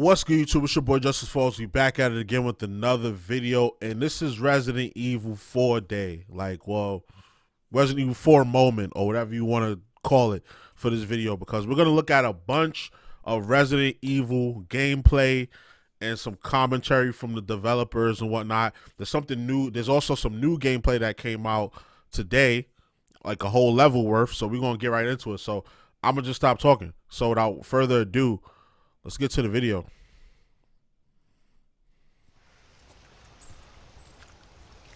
What's good, YouTube? It's your boy JusticeXFalls. We back at it again with another video, and this is Resident Evil 4 day. Resident Evil 4 moment, or whatever you want to call it for this video, because we're going to look at a bunch of Resident Evil gameplay and some commentary from the developers and whatnot. There's something new. There's also some new gameplay that came out today, like a whole level worth, so we're going to get right into it. So I'm going to just stop talking. So without further ado, let's get to the video.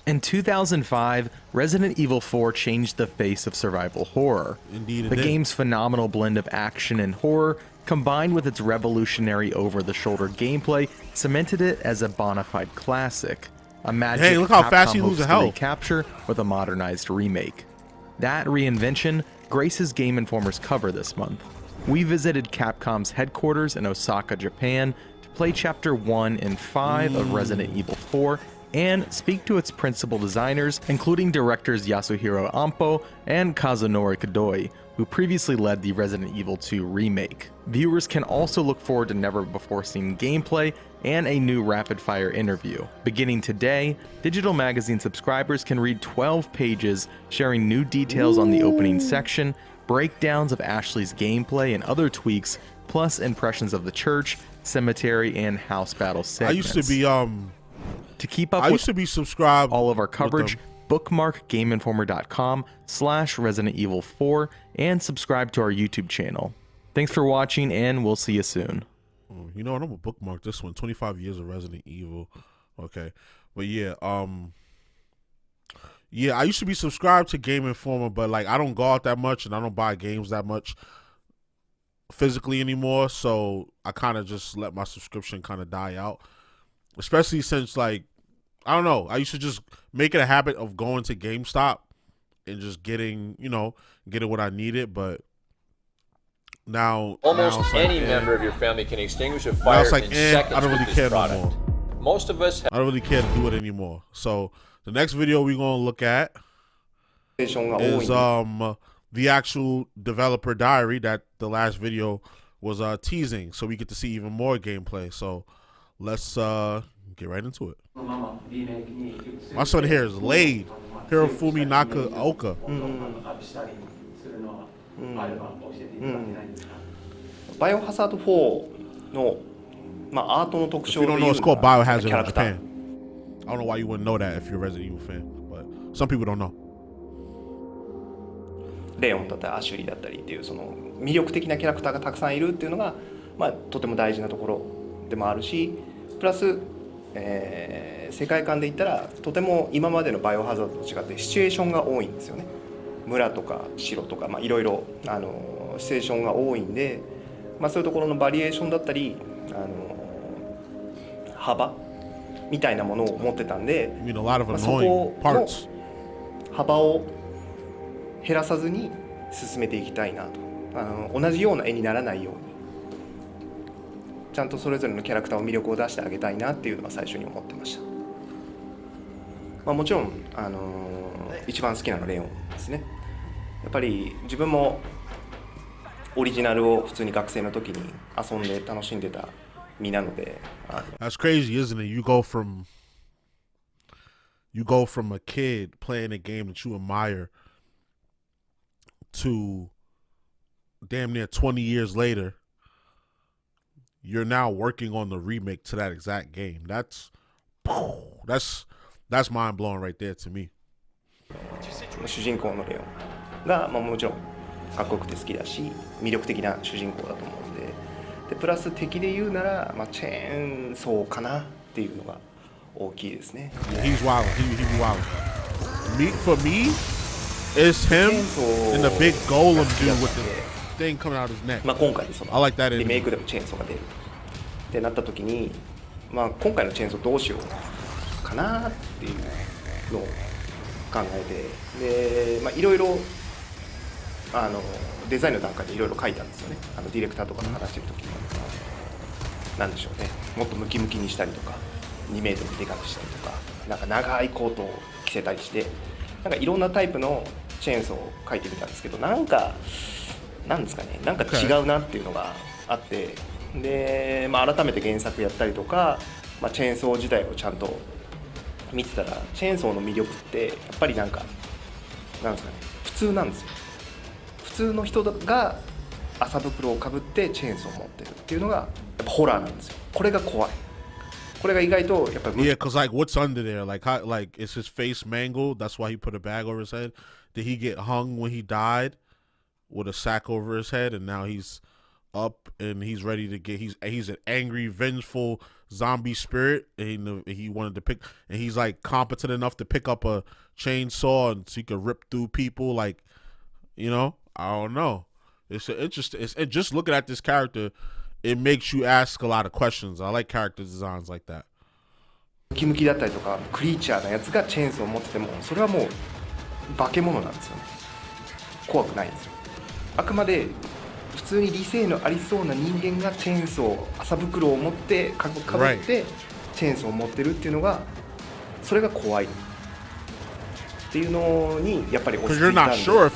In 2005, Resident Evil 4 changed the face of survival horror. Indeed, the game's phenomenal blend of action and horror, combined with its revolutionary over-the-shoulder gameplay, cemented it as a bona fide classic. A magic look how Capcom fast he hopes loses to health. recapture with a modernized remake. That reinvention graces Game Informer's cover this month. We visited Capcom's headquarters in Osaka, Japan, to play Chapter 1 and 5 of Resident Evil 4 and speak to its principal designers, including directors Yasuhiro Ampo and Kazunori Kodoi, who previously led the Resident Evil 2 remake. Viewers can also look forward to never-before-seen gameplay and a new rapid-fire interview. Beginning today, Digital Magazine subscribers can read 12 pages sharing new details on the opening section, breakdowns of Ashley's gameplay and other tweaks, plus impressions of the church, cemetery, and house battle segments. I used to be to keep up with subscribed all of our coverage, bookmark GameInformer.com/Resident Evil 4 and subscribe to our YouTube channel. Thanks for watching, and we'll see you soon. You know what? I'm gonna bookmark this one. 25 years of Resident Evil. Okay, but yeah, yeah, I used to be subscribed to Game Informer, but like I don't go out that much and I don't buy games that much physically anymore. So I kind of just let my subscription kind of die out. Especially since, like, I don't know, I used to just make it a habit of going to GameStop and just getting, getting what I needed. But now almost any member of your family can extinguish a fire in seconds. I don't really care no more. Most of us I don't really care to do it anymore. So the next video we're gonna look at is the actual developer diary that the last video was teasing, so we get to see even more gameplay. So let's get right into it. My son here is laid. Hirofumi Nakaoka. Biohazard 4のアートの特 If 徴 you と don't い know, う it's の called が Biohazard キ in ャラクター Japan. I don't know why you wouldn't know that if you're a Resident Evil fan, but some people don't know. レオンだったりアシュリーだったりっていうその魅力的なキャラクターがたくさんいるっていうのが、とても大事なところでもあるし、プラス、世界観で言ったらとても今までのバイオハザードと違ってシチュエーションが多いんですよね。村とか城とか、いろいろシチュエーションが多いんで、そういうところのバリエーションだったり幅みたいなものを持ってたんで、そこの幅を減らさずに進めていきたいなと、同じような絵にならないようにちゃんとそれぞれのキャラクターを魅力を出してあげたいなっていうのが最初に思ってました。もちろん、一番好きなのはレオンですね。やっぱり自分もオリジナルを普通に学生の時に遊んで楽しんでた身なので。That's crazy, isn't it? You go from a kid playing a game that you admire to damn near 20 years later, you're now working on the remake to that exact game. That's mind blowing right there to me. 主人公のレオンが、もちろんかっこよくて好きだし魅力的な主人公だと思うんで、プラス敵で言うなら、チェーンソーかなっていうのが大きいですね。Yeah, he's wild. He wild. For me, it's him and the big golem dude with the thing coming out of his neck. 今回その I like that リメイクでもチェーンソーが出るってなった時に、今回のチェーンソーどうしようかなっていうのを考えて、で、いろいろデザインの段階でいろいろ書いたんですよね。ディレクターとかと話してる時に、なんでしょうね、もっとムキムキにしたりとか2メートルでかくしたりとか、なんか長いコートを着せたりして、なんかいろんなタイプのチェーンソーを書いてみたんですけど、なんですかね、なんか違うなっていうのがあって、で、改めて原作やったりとか、チェーンソー自体をちゃんと見てたら、チェーンソーの魅力ってやっぱりなんですかね、普通なんですよ。普通の人が麻袋をかぶってチェーンソーを持ってるっていうのがやっぱホラーなんですよ。これが怖い。これが意外とやっぱり Yeah, cause like what's under there? Like how like is his face mangled? That's why he put a bag over his head. Did he get hung when he died with a sack over his head, and now he's up and he's ready to get he's an angry, vengeful zombie spirit, and he wanted to pick, and he's like competent enough to pick up a chainsaw and so he could rip through people. Like, you know, I don't know. It's interesting. It just looking at this character, it makes you ask a lot of questions. I like character designs like that. ムキムキだったりとかクリーチャーなやつがチェーンソーを持っててもそれはもう化け物なんですよね。怖くないんですよ。あくまで普通に理性のありそうな人間がチェーンソー、麻袋を持ってかぶってチェーンソーを持ってるっていうのがそれが怖いっていうのにやっぱり落ち着いたんで、結局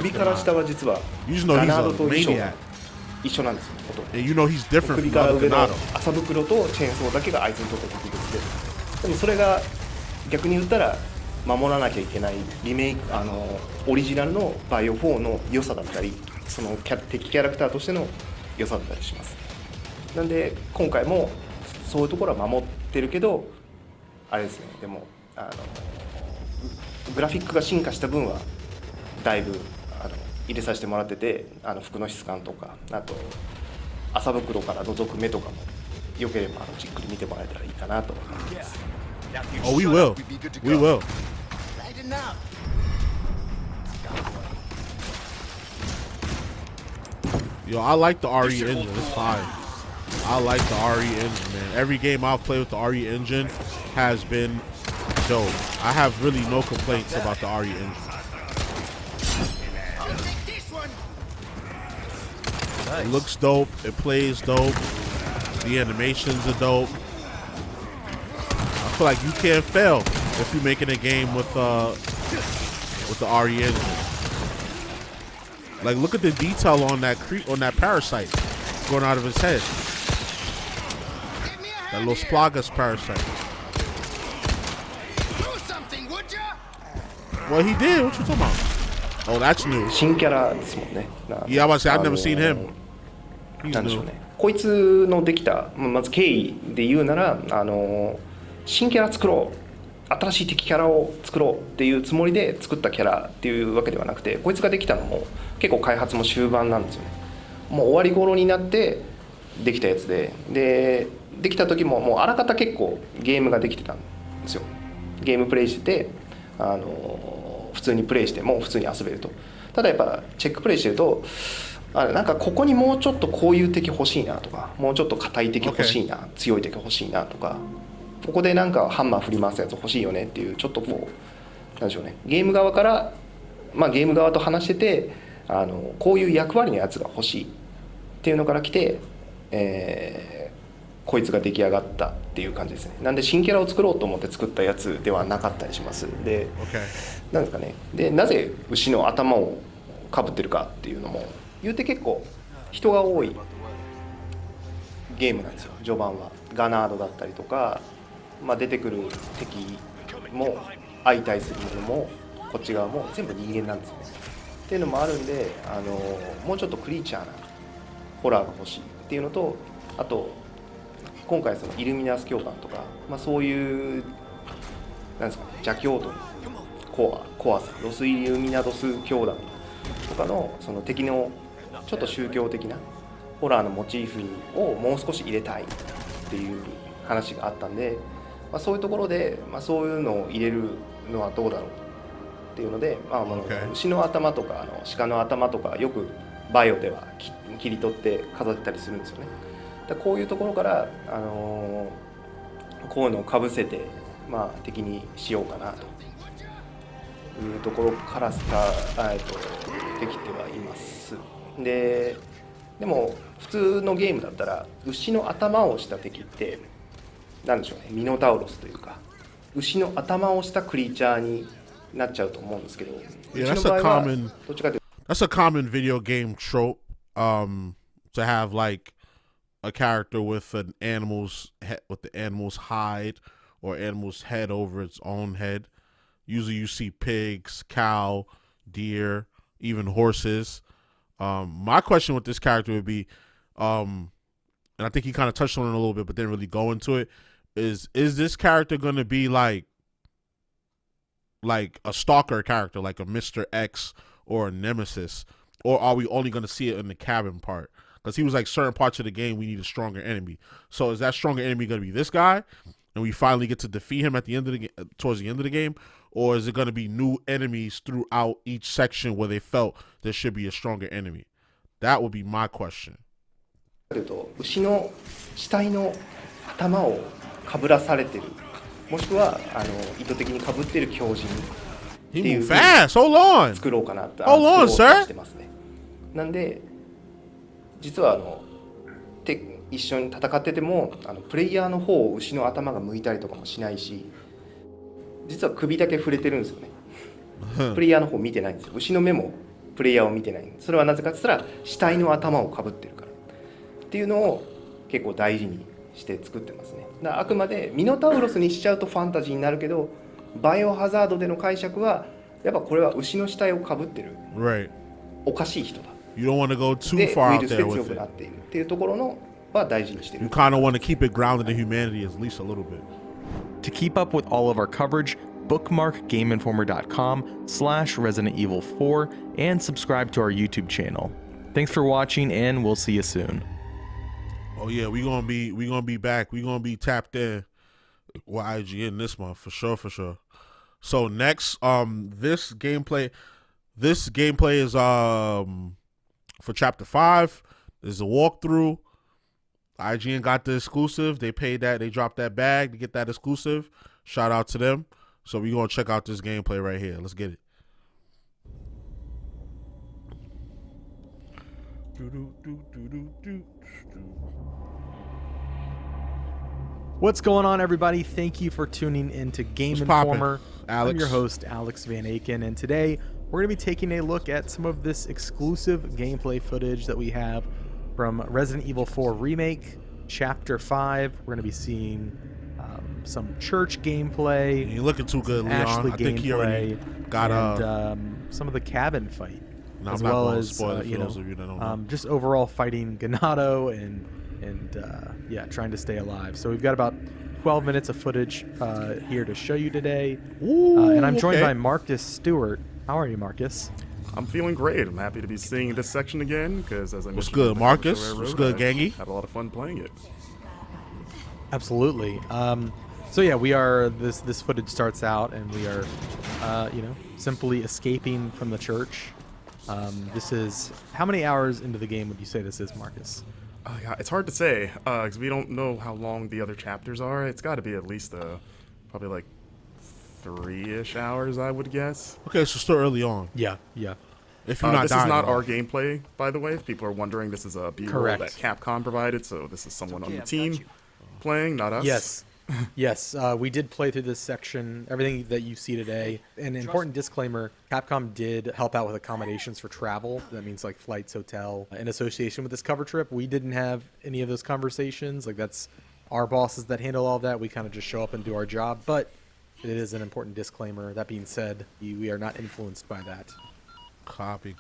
首から下は実はガナードと一緒なんですよ。首から上の麻袋とチェーンソーだけがあいつにとって特別で、でもそれが逆に言ったら守らなきゃいけないリメイクオリジナルのバイオ4の良さだったり、その敵キャラクターとしての良さだったりします。なんで今回もそういうところは守ってるけどあれですね、でもグラフィックが進化した分はだいぶ入れさせてもらってて、服の質感とかあと麻袋から覗く目とかもよければじっくり見てもらえたらいいかなと思います。Oh, we will. We will. Yo, I like the RE engine. It's fine. I like the RE engine, man. Every game I've played with the RE engine has been dope. I have really no complaints about the RE engine. It looks dope. It plays dope. The animations are dope. I feel like you can't fail if you're making a game with the RE engine. Like, look at the detail on that parasite going out of his head. That Los Plagas parasite. Well, he did. What you talking about? Oh, that's new. 新キャラですもんね。Yeah, I was say I've never seen him. なんでしょうね。こいつのできたまず経緯で言うなら新キャラ作ろう、新しい敵キャラを作ろうっていうつもりで作ったキャラっていうわけではなくて、こいつができたのも結構開発も終盤なんですよね。もう終わり頃になってできたやつで、できた時ももうあらかた結構ゲームができてたんですよ。ゲームプレイしてて普通にプレイしても普通に遊べると。ただやっぱチェックプレイしてるとなんかここにもうちょっとこういう敵欲しいなとか、もうちょっと硬い敵欲しいな、強い敵欲しいなとか、ここでなんかハンマー振り回すやつ欲しいよねっていう、ちょっとこうなんでしょうね、ゲーム側からゲーム側と話しててこういう役割のやつが欲しいっていうのから来て、こいつが出来上がったっていう感じですね。なんで新キャラを作ろうと思って作ったやつではなかったりします。で、なんですかね。で、なぜ牛の頭をかぶってるかっていうのも言うて結構人が多いゲームなんですよ。序盤はガナードだったりとか、出てくる敵も相対するものもこっち側も全部人間なんですよね。っていうのもあるんでもうちょっとクリーチャーなホラーが欲しいっていうのと、あと今回そのイルミナス教官とか、そういうなんですかね、邪教徒の怖さ、ロスイルミナドス教団とかのその敵のちょっと宗教的なホラーのモチーフをもう少し入れたいっていう話があったんで、そういうところで、そういうのを入れるのはどうだろうっていうので、牛の頭とか鹿の頭とかよくバイオでは切り取って飾ってたりするんですよね。こういうところからこういうのをかぶせて敵にしようかなというところからできてはいます。でも普通のゲームだったら牛の頭をした敵ってなんでしょうね、ミノタウロスというか牛の頭をしたクリーチャーになっちゃうと思うんですけど、Yeah, that's a common video game trope to have like a character with an animal's head, with the animal's hide or animal's head over its own head. Usually you see pigs, cow, deer, even horses. My question with this character would be, and I think he kind of touched on it a little bit, but didn't really go into it, is this character going to be like a stalker character, like a Mr. X or a Nemesis? Or are we only going to see it in the cabin part? Because he was like, certain parts of the game, we need a stronger enemy. So is that stronger enemy going to be this guy, and we finally get to defeat him at the end of the towards the end of the game? Or is it going to be new enemies throughout each section where they felt there should be a stronger enemy? That would be my question. 牛の死体の頭をかぶらされてる、もしくは意図的にかぶってる狂人っていう作ろうかなとしてますね。なんで実は一緒に戦っててもプレイヤーの方を牛の頭が向いたりとかもしないし、実は首だけ触れてるんですよね。プレイヤーの方見てないんですよ。牛の目もプレイヤーを見てないんです。それはなぜかって言ったら死体の頭をかぶってるからっていうのを結構大事にして作ってますね。だからあくまでミノタウロスにしちゃうとファンタジーになるけど、バイオハザードでの解釈はやっぱこれは牛の死体をかぶってる、おかしい人だ。You don't want to go too far out there with it. でウイルスで強くなっているっていうところのは大事にしてる。You kind of want to keep it grounded in humanity at least a little bit. To keep up with all of our coverage, bookmark GameInformer.com/Resident Evil 4 and subscribe to our YouTube channel. Thanks for watching, and we'll see you soon. Oh yeah, we gonna be back. We gonna be tapped in with IGN this month for sure. So next, this gameplay is for Chapter 5. There's a walkthrough. IGN got the exclusive. They paid that. They dropped that bag to get that exclusive. Shout out to them. So we're going to check out this gameplay right here. Let's get it. What's going on, everybody? Thank you for tuning in to Game Informer. I'm your host, Alex Van Aken, and today we're going to be taking a look at some of this exclusive gameplay footage that we have from Resident Evil 4 Remake, Chapter 5. We're going to be seeing some church gameplay. You're looking too good, Leon. Ashley I think he already got and some of the cabin fight, as well as just overall fighting Ganado and trying to stay alive. So we've got about 12 minutes of footage here to show you today. And I'm joined by Marcus Stewart. How are you, Marcus? I'm feeling great. I'm happy to be seeing this section again because, as I mentioned, what's good, Marcus? What's good, Gangy? Had a lot of fun playing it. Absolutely. So yeah, we are. This footage starts out, and we are, simply escaping from the church. This is how many hours into the game would you say this is, Marcus? Yeah, it's hard to say because we don't know how long the other chapters are. It's got to be at least probably like 3-ish hours, I would guess. Okay, so still early on. Yeah. If you're not this dying, is not our gameplay, by the way. If people are wondering, this is a B-roll that Capcom provided, so this is someone on the team playing, not us. Yes. We did play through this section, everything that you see today. An important disclaimer, Capcom did help out with accommodations for travel. That means like flights, hotel, in association with this cover trip. We didn't have any of those conversations. Like that's our bosses that handle all that. We kind of just show up and do our job, but it is an important disclaimer. That being said, we are not influenced by that. Copy.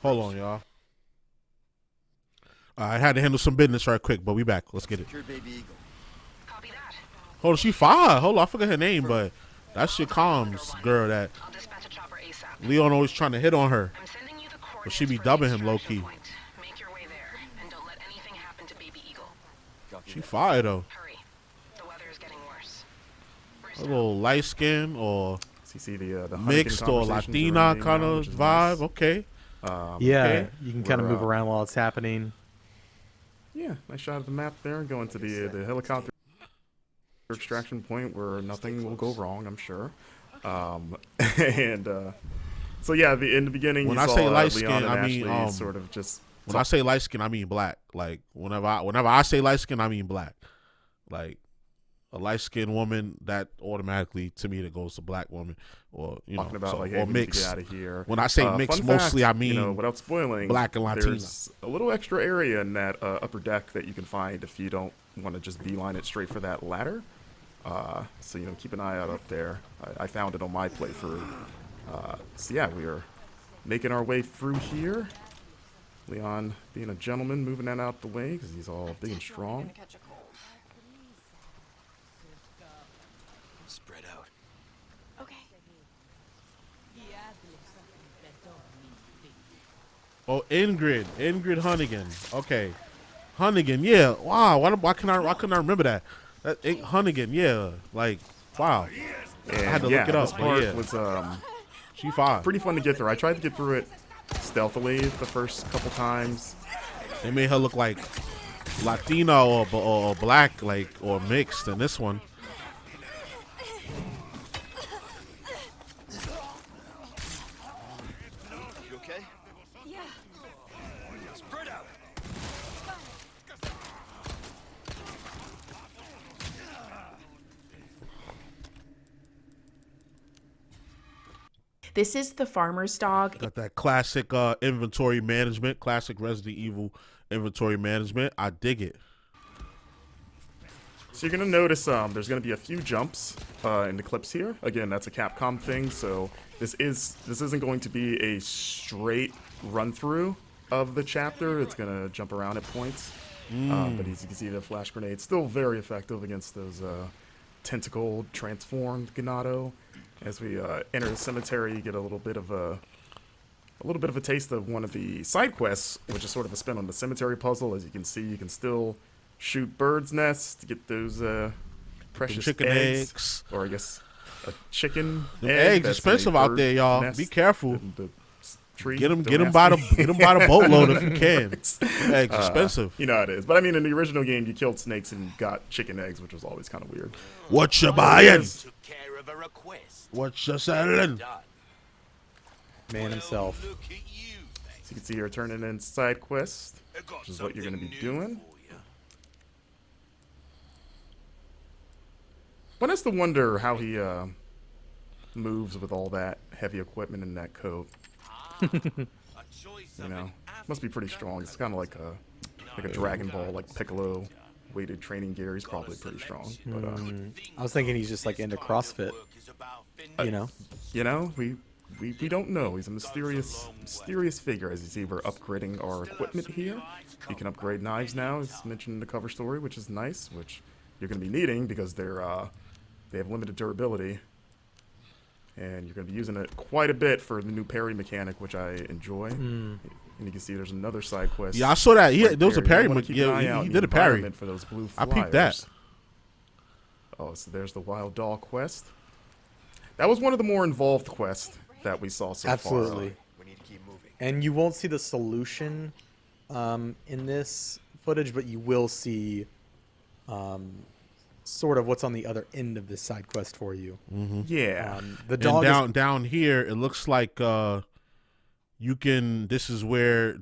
Hold on, y'all. I had to handle some business right quick, but we back. Let's get it. Hold on, she fire. Hold on, I forgot her name, but that shit comms girl that Leon always trying to hit on her. But she be dubbing him low-key. She fire, though. A little light skin or the mixed or Latina kind of vibe. Okay. You can kind of move around while it's happening. Yeah, nice shot of the map there. Going to the helicopter extraction point where nothing will go wrong, I'm sure. So yeah, in the beginning, when you I saw say light Leon skin, and I mean Ashley sort of just. When I say light skin, I mean black. Like whenever I say light skin, I mean black. Like a light-skinned woman, that automatically to me that goes to black woman, or talking about like, hey, or we need to mixed. get out of here. When I say mixed, fun mostly fact, I mean without spoiling, black and Latina. There's a little extra area in that upper deck that you can find if you don't want to just beeline it straight for that ladder. So keep an eye out up there. I found it on my playthrough. So yeah, we are making our way through here. Leon being a gentleman, moving that out the way because he's all big and strong. Spread out. Okay. Oh, Ingrid Hunnigan. Okay, Hunnigan. Yeah. Wow. Why couldn't I remember that? That Hunnigan. Yeah. Like, wow. And I had to look it up. This part yeah. was she fine. pretty fun to get through. I tried to get through it stealthily the first couple times. They made her look like Latino or black, like, or mixed in this one. You okay? Yeah. Spread out. This is the farmer's dog. Got that classic inventory management, classic Resident Evil inventory management. I dig it. So you're gonna notice there's gonna be a few jumps in the clips here. Again, that's a Capcom thing, so this isn't going to be a straight run through of the chapter. It's gonna jump around at points. But as you can see, the flash grenade still very effective against those tentacled, transformed Ganado. As we enter the cemetery, you get a little bit of a taste of one of the side quests, which is sort of a spin on the cemetery puzzle. As you can see, you can still shoot birds' nests to get those precious chicken eggs, or I guess a chicken. Eggs expensive out there, y'all. Be careful. Get them by the boatload if you can. Eggs expensive. You know how it is. But I mean, in the original game, you killed snakes and got chicken eggs, which was always kind of weird. What you buying? Took care of a request. What you selling? Man himself. Look at you. So you can see here turning in side quest, which is what you're going to be doing. One has to wonder how he moves with all that heavy equipment in that coat. Must be pretty strong. It's kind of like a Dragon Ball, like Piccolo weighted training gear. He's probably pretty strong. But I was thinking he's just like into CrossFit. we don't know. He's a mysterious figure. As you see, we're upgrading our equipment here. You can upgrade knives now, as mentioned in the cover story, which is nice. Which you're going to be needing because they have limited durability. And you're going to be using it quite a bit for the new parry mechanic, which I enjoy. And you can see there's another side quest. Yeah, I saw that. There was a parry. Yeah, he did a parry. For those blue I flyers. peeped that. Oh, so there's the Wild Doll quest. That was one of the more involved quests that we saw so far. Absolutely. We need to keep moving. And you won't see the solution in this footage, but you will see sort of what's on the other end of this side quest for you. Yeah. The dog and down here, it looks like you can. This is where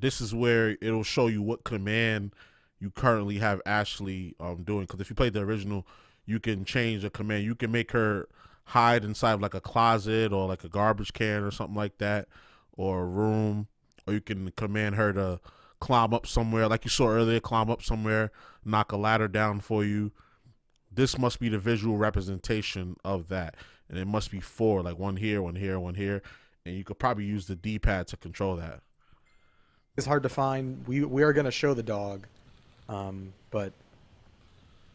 it'll show you what command you currently have Ashley doing. Because if you played the original, you can change the command. You can make her hide inside of like a closet or like a garbage can or something like that, or a room, or you can command her to climb up somewhere, like you saw earlier, climb up somewhere, knock a ladder down for you. This must be the visual representation of that, and it must be four, like one here, one here, one here, and you could probably use the D-pad to control that. is hard to find. We are going to show the dog, but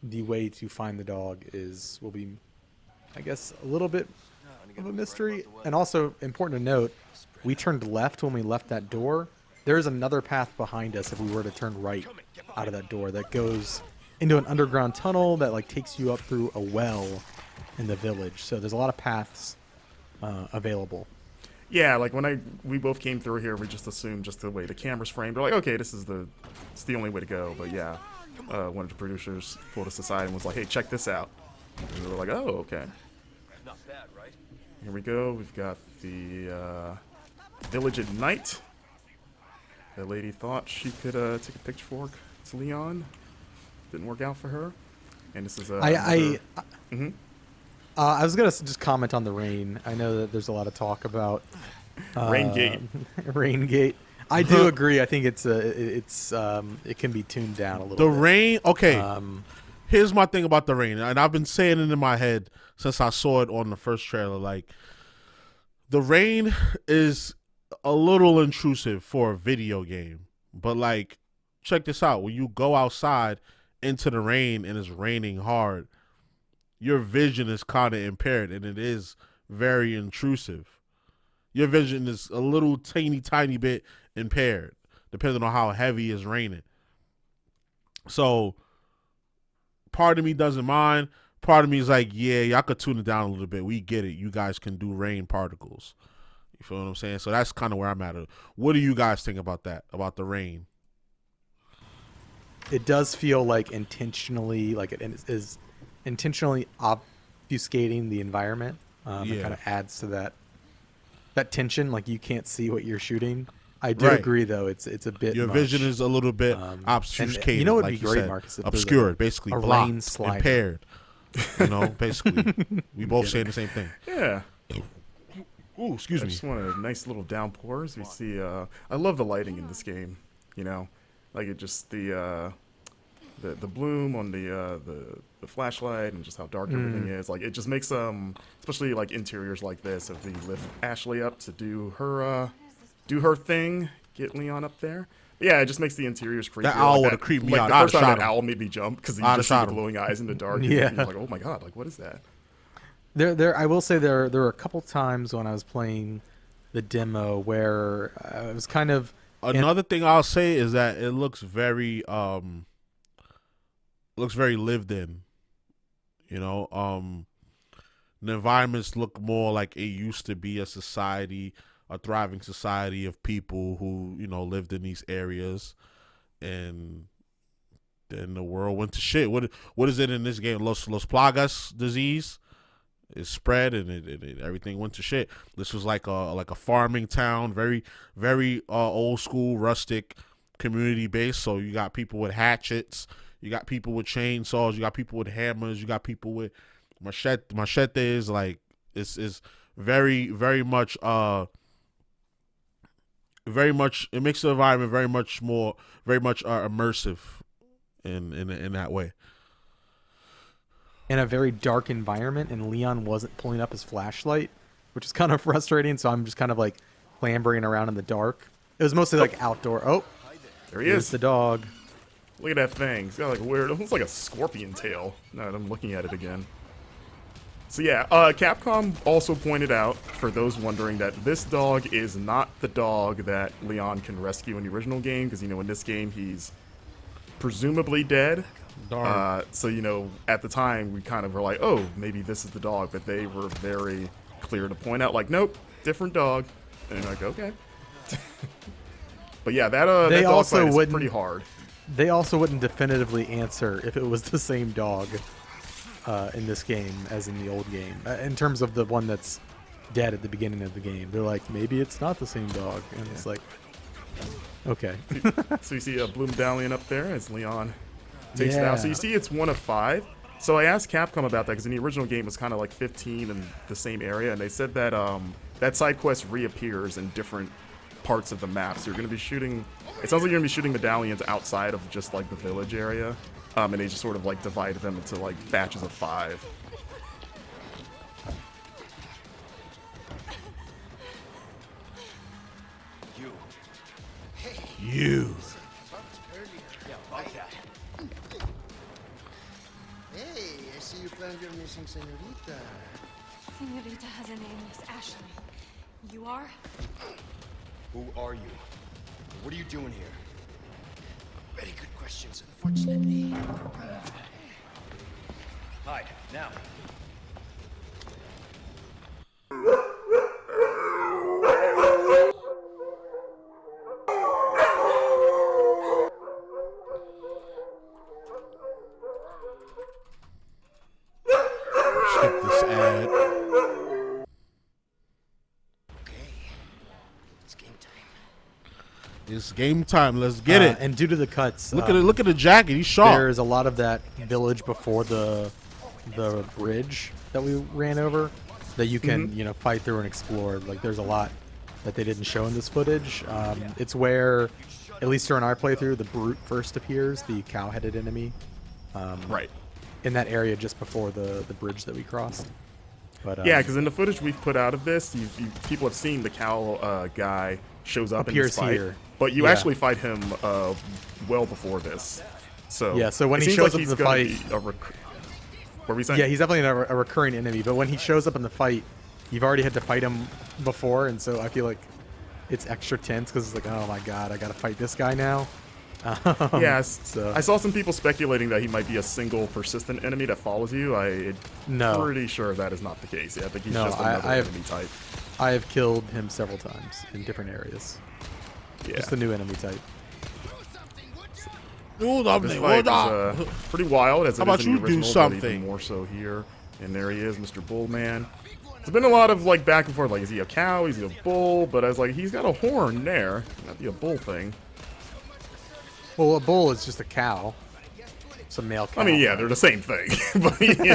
the way to find the dog will be, I guess, a little bit of a mystery. And also important to note, we turned left when we left that door. There is another path behind us if we were to turn right out of that door that goes into an underground tunnel that like takes you up through a well in the village. So there's a lot of paths available. Yeah, like when we both came through here, we just assumed just the way the camera's framed. We're like, okay, it's the only way to go. But yeah, one of the producers pulled us aside and was like, hey, check this out. And we were like, oh, okay. Not bad, right? Here we go. We've got the village at night. That lady thought she could take a pitchfork to Leon. Didn't work out for her. And this is I was gonna just comment on the rain. I know that there's a lot of talk about Raingate. Raingate. I do agree. I think it can be tuned down a little bit. The rain, okay. Here's my thing about the rain, and I've been saying it in my head since I saw it on the first trailer. Like, the rain is a little intrusive for a video game, but like, check this out: when you go outside into the rain and it's raining hard, your vision is kind of impaired, and it is very intrusive. Your vision is a little tiny bit impaired, depending on how heavy it's raining. So, part of me doesn't mind. Part of me is like, yeah, y'all could tune it down a little bit. We get it. You guys can do rain particles. You feel what I'm saying? So that's kind of where I'm at. What do you guys think about that? About the rain? It does feel like intentionally, like it is intentionally obfuscating the environment. It kind of adds to that tension. Like, you can't see what you're shooting. I do agree, though. It's a bit. Your much. vision is a little bit obfuscated. And you know what would like be great, said, Marcus? Obscured, basically blocked, impaired. You know, basically, we both saying the same thing. Yeah. Ooh, excuse me. I just want a nice little downpours. We see. I love the lighting in this game. You know, like it just the bloom on the flashlight and just how dark everything is. Like, it just makes especially like interiors like this. If we lift Ashley up to do her thing, get Leon up there. But yeah, it just makes the interiors creepy. That owl would have creeped me out. The first time that owl made me jump because you just see the glowing eyes in the dark. Yeah, and you're like, oh my god, like what is that? I will say there were a couple times when I was playing the demo where I was kind of. Another thing I'll say is that it looks very lived in. You know, the environments look more like it used to be a society, a thriving society of people who, you know, lived in these areas, and then the world went to shit. What is it in this game? Los Plagas disease. It spread and it everything went to shit. This was like a farming town, very old school, rustic, community based. So you got people with hatchets, you got people with chainsaws, you got people with hammers, you got people with machetes. Like it's very much it makes the environment very much immersive in that way. In a very dark environment, and Leon wasn't pulling up his flashlight, which is kind of frustrating. So I'm just kind of like clambering around in the dark. It was mostly like outdoor. Oh, there he is, the dog. Look at that thing. It's got like a weird, almost like a scorpion tail. Now that I'm looking at it again. So yeah, Capcom also pointed out, for those wondering, that this dog is not the dog that Leon can rescue in the original game, because, you know, in this game he's presumably dead. So, you know, at the time we kind of were like, oh, maybe this is the dog, but they were very clear to point out, like, nope, different dog. And I'm like, okay. But yeah, that dog fight is pretty hard. They also wouldn't definitively answer if it was the same dog in this game as in the old game. In terms of the one that's dead at the beginning of the game, they're like, maybe it's not the same dog, and it's like, okay. So you see a blue medallion up there as Leon takes it out. So you see it's 1 of 5. So I asked Capcom about that because in the original game it was kind of like 15 in the same area, and they said that that side quest reappears in different parts of the map. So you're going to be shooting. It sounds like you're going to be shooting medallions outside of just like the village area, and they just sort of like divided them into like batches of 5. You. Hey, I see you found your missing senorita. Senorita has a name, Miss Ashley. You are? Who are you? What are you doing here? Very good questions, unfortunately. Hide, now. Skip this ad. Okay, it's game time. It's game time. Let's get it. And due to the cuts, look at the jacket. He's sharp. There's a lot of that village before the bridge that we ran over that you can you know, fight through and explore. Like there's a lot that they didn't show in this footage. It's where, at least during our playthrough, the brute first appears, the cow-headed enemy. Right. In that area just before the bridge that we crossed. But yeah, because in the footage we've put out of this, people have seen the cow guy shows up in this fight, here. But you actually fight him well before this. So yeah, so when he shows up in the fight, what were we saying? Yeah, he's definitely a recurring enemy. But when he shows up in the fight, you've already had to fight him before, and so I feel like it's extra tense because it's like, oh my god, I gotta fight this guy now. Yes. So. I saw some people speculating that he might be a single persistent enemy that follows you. I'm pretty sure that is not the case. Yeah, I think he's just another enemy type. I have killed him several times in different areas. Yeah. Just a new enemy type. This fight is pretty wild, as it is in the original, but even more so here. And there he is, Mr. Bullman. There's been a lot of like back and forth, like is he a cow, is he a bull? But I was like, he's got a horn there. Not be a bull thing. Well, a bull is just a cow. It's a male cow. I mean, yeah, they're the same thing. But you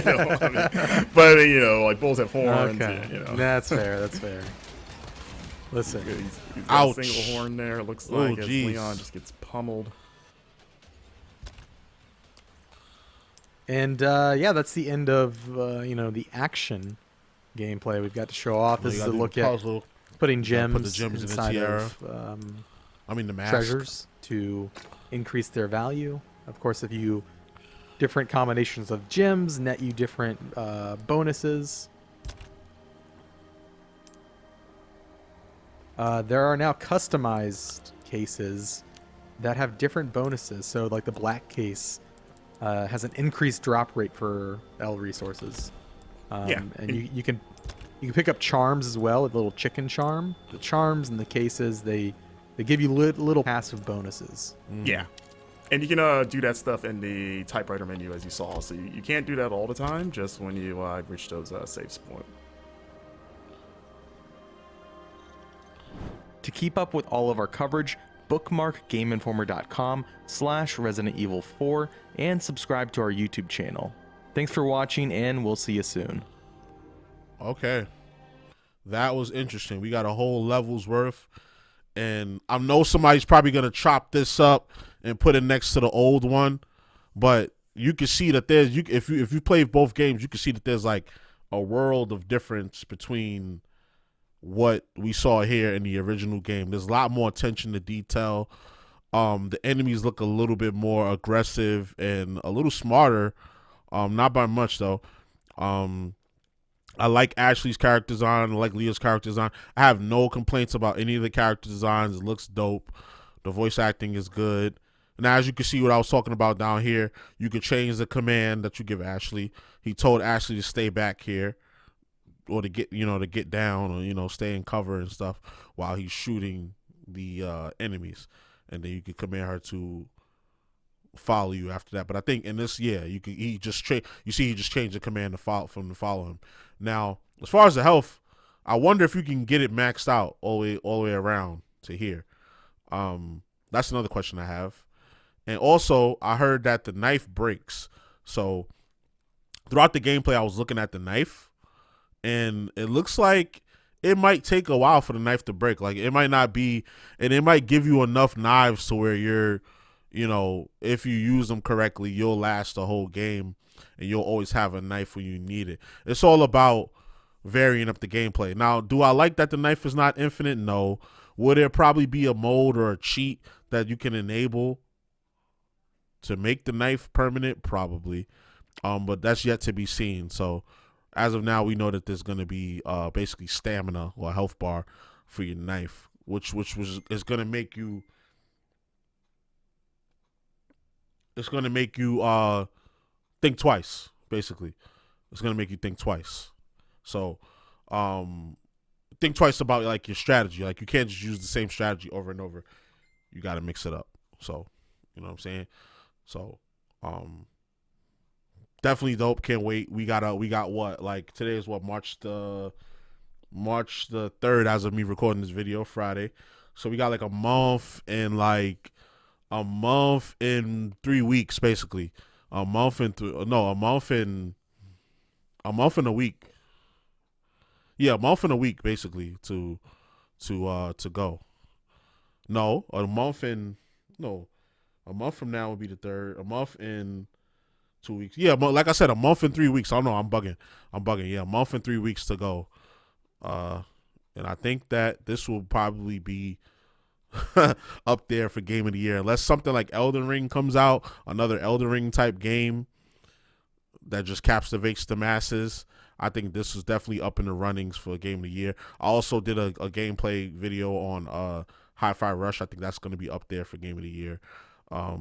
know, like bulls have horns. Okay. And, you know. That's fair. That's fair. Listen. He's got a single horn there. It looks like as Leon just gets pummeled. And yeah, that's the end of you know, the action gameplay we've got to show off. This is a look at putting gems, put the gems inside in the tiara. Of the mask. treasures to increase their value. Of course, if you different combinations of gems net you different bonuses. There are now customized cases that have different bonuses. So like the black case has an increased drop rate for L resources. And you can pick up charms as well, a little chicken charm. The charms and the cases, they give you little passive bonuses. Yeah. And you can do that stuff in the typewriter menu, as you saw. So you can't do that all the time, just when you reach those save points. To keep up with all of our coverage, bookmark GameInformer.com/Resident Evil 4 and subscribe to our YouTube channel. Thanks for watching, and we'll see you soon. Okay. That was interesting. We got a whole level's worth. And I know somebody's probably going to chop this up and put it next to the old one. But you can see that there's, if you play both games, you can see that there's like a world of difference between what we saw here in the original game. There's a lot more attention to detail. The enemies look a little bit more aggressive and a little smarter. Not by much though. I like Ashley's character design. I like Leah's character design. I have no complaints about any of the character designs. It looks dope. The voice acting is good. And as you can see what I was talking about down here, you can change the command that you give Ashley. He told Ashley to stay back here, or to get down, or stay in cover and stuff while he's shooting the enemies. And then you can command her to follow you after that. But I think in this, he just changed the command to follow him. Now, as far as the health, I wonder if you can get it maxed out all the way around to here. That's another question I have. And also, I heard that the knife breaks. So throughout the gameplay, I was looking at the knife, and it looks like it might take a while for the knife to break. Like it might not be, and it might give you enough knives to where you're, if you use them correctly, you'll last the whole game and you'll always have a knife when you need it. It's all about varying up the gameplay. Now, do I like that the knife is not infinite? No. Would there probably be a mode or a cheat that you can enable to make the knife permanent? Probably. But that's yet to be seen. So as of now, we know that there's going to be basically stamina or a health bar for your knife, which is going to make you. It's going to make you think twice. Basically, it's going to make you think twice. So, think twice about like your strategy. Like you can't just use the same strategy over and over. You got to mix it up. So, you know what I'm saying? So, definitely dope. Can't wait. We got what? Like today is what, March the 3rd as of me recording this video, Friday. So we got like a month and 3 weeks, basically. A month and a week. Yeah, a month and a week, basically, to go. A month from now would be the 3rd. A month and 2 weeks. Yeah, like I said, a month and 3 weeks. I don't know. I'm bugging. Yeah, a month and 3 weeks to go. And I think that this will probably be up there for game of the year, unless something like Elden Ring comes out, another Elden Ring type game that just captivates the masses. I think this is definitely up in the runnings for game of the year. I also did a gameplay video on Hi-Fi Rush. I think that's going to be up there for game of the year. I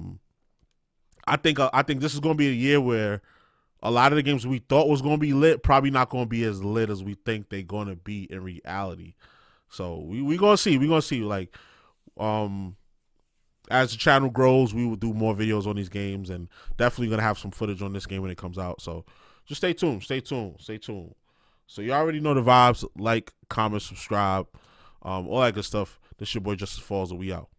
think this is going to be a year where a lot of the games we thought was going to be lit probably not going to be as lit as we think they're going to be in reality. So we going to see. We're going to see. Like, as the channel grows, we will do more videos on these games, and definitely going to have some footage on this game when it comes out. So just stay tuned. So you already know the vibes. Like, comment, subscribe, all that good stuff. This your boy JusticeXFalls, and we out.